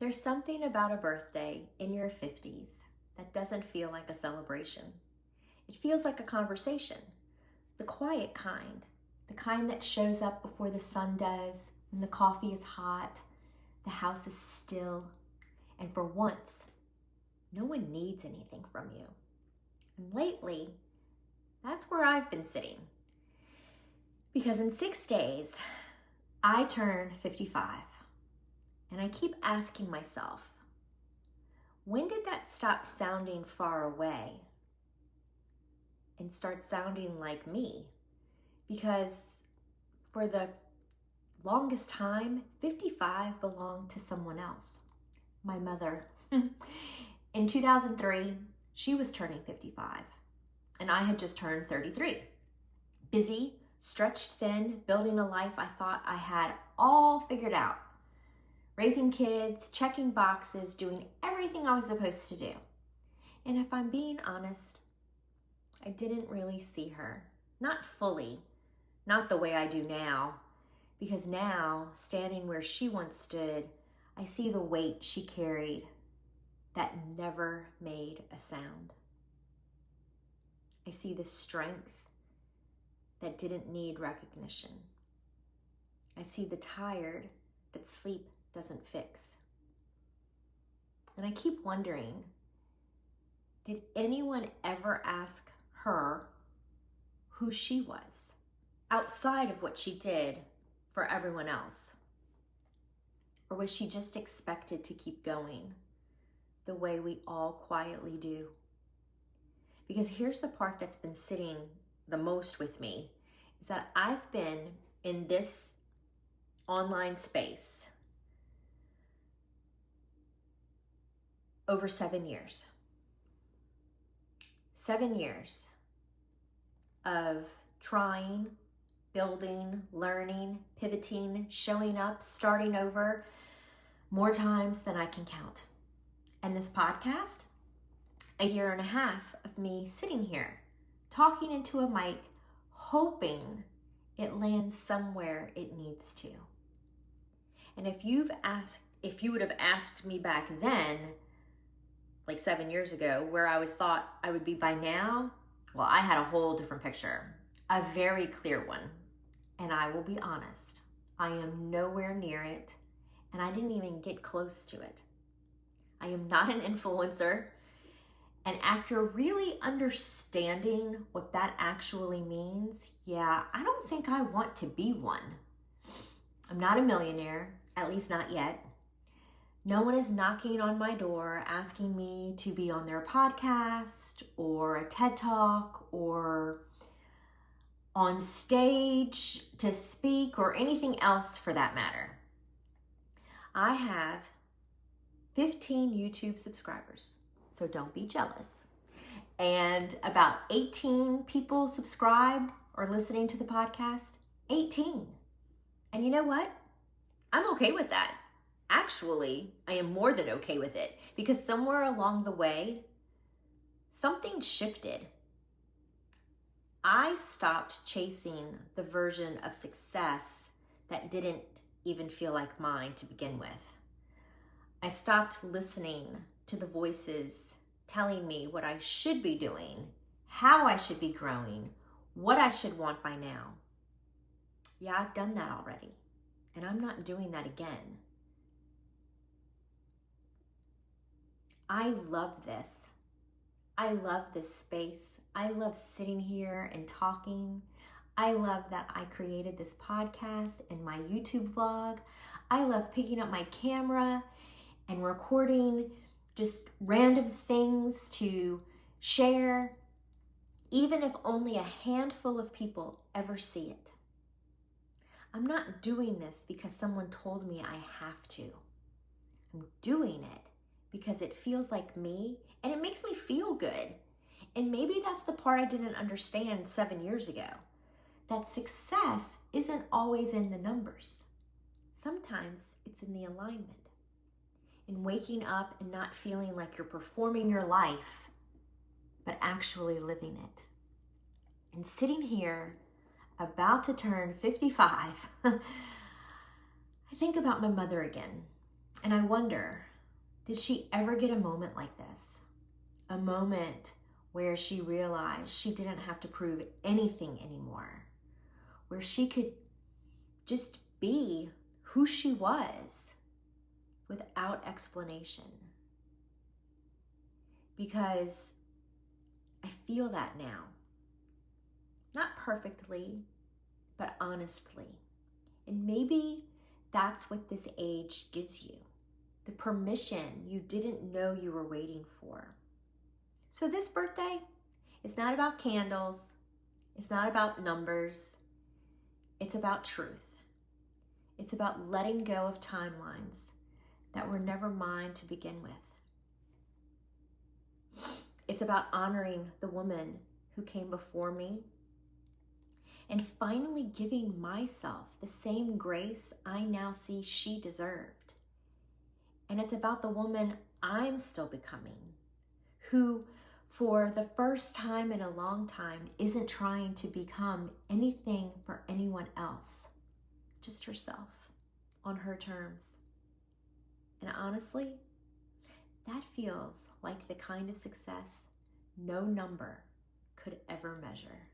There's something about a birthday in your 50s that doesn't feel like a celebration. It feels like a conversation, the quiet the kind that shows up before the sun does, when the coffee is hot, the house is still, and for once, no one needs anything from you. And lately, that's where I've been sitting. Because in 6 days, I turn 55. And I keep asking myself, when did that stop sounding far away and start sounding like me? Because for the longest time, 55 belonged to someone else. My mother. In 2003, she was turning 55, and I had just turned 33. Busy, stretched thin, building a life I thought I had all figured out. Raising kids, checking boxes, doing everything I was supposed to do. And if I'm being honest, I didn't really see her. Not fully, not the way I do now. Because now, standing where she once stood, I see the weight she carried that never made a sound. I see the strength that didn't need recognition. I see the tired that sleep doesn't fix. And I keep wondering, did anyone ever ask her who she was outside of what she did for everyone else? Or was she just expected to keep going the way we all quietly do? Because here's the part that's been sitting the most with me, is that I've been in this online space over 7 years. 7 years of trying, building, learning, pivoting, showing up, starting over more times than I can count. And this podcast, 1.5 years of me sitting here, talking into a mic, hoping it lands somewhere it needs to. And if you would have asked me back then, like 7 years ago, where I would thought I would be by now, well, I had a whole different picture, a very clear one. And I will be honest, I am nowhere near it, and I didn't even get close to it. I am not an influencer, and after really understanding what that actually means, I don't think I want to be one. I'm not a millionaire, at least not yet. No one is knocking on my door asking me to be on their podcast or a TED Talk or on stage to speak or anything else for that matter. I have 15 YouTube subscribers, so don't be jealous. And about 18 people subscribed or listening to the podcast. 18. And you know what? I'm okay with that. Actually, I am more than okay with it, because somewhere along the way, something shifted. I stopped chasing the version of success that didn't even feel like mine to begin with. I stopped listening to the voices telling me what I should be doing, how I should be growing, what I should want by now. I've done that already, and I'm not doing that again. I love this. I love this space. I love sitting here and talking. I love that I created this podcast and my YouTube vlog. I love picking up my camera and recording just random things to share, even if only a handful of people ever see it. I'm not doing this because someone told me I have to. I'm doing it because it feels like me and it makes me feel good. And maybe that's the part I didn't understand 7 years ago, that success isn't always in the numbers. Sometimes it's in the alignment, in waking up and not feeling like you're performing your life, but actually living it. And sitting here, about to turn 55, I think about my mother again, and I wonder, Did she ever get a moment like this? A moment where she realized she didn't have to prove anything anymore, where she could just be who she was without explanation? Because I feel that now. Not perfectly, but honestly. And maybe that's what this age gives you. The permission you didn't know you were waiting for. So this birthday, it's not about candles. It's not about numbers. It's about truth. It's about letting go of timelines that were never mine to begin with. It's about honoring the woman who came before me and finally giving myself the same grace I now see she deserved. And it's about the woman I'm still becoming, who for the first time in a long time isn't trying to become anything for anyone else, just herself on her terms. And honestly, that feels like the kind of success no number could ever measure.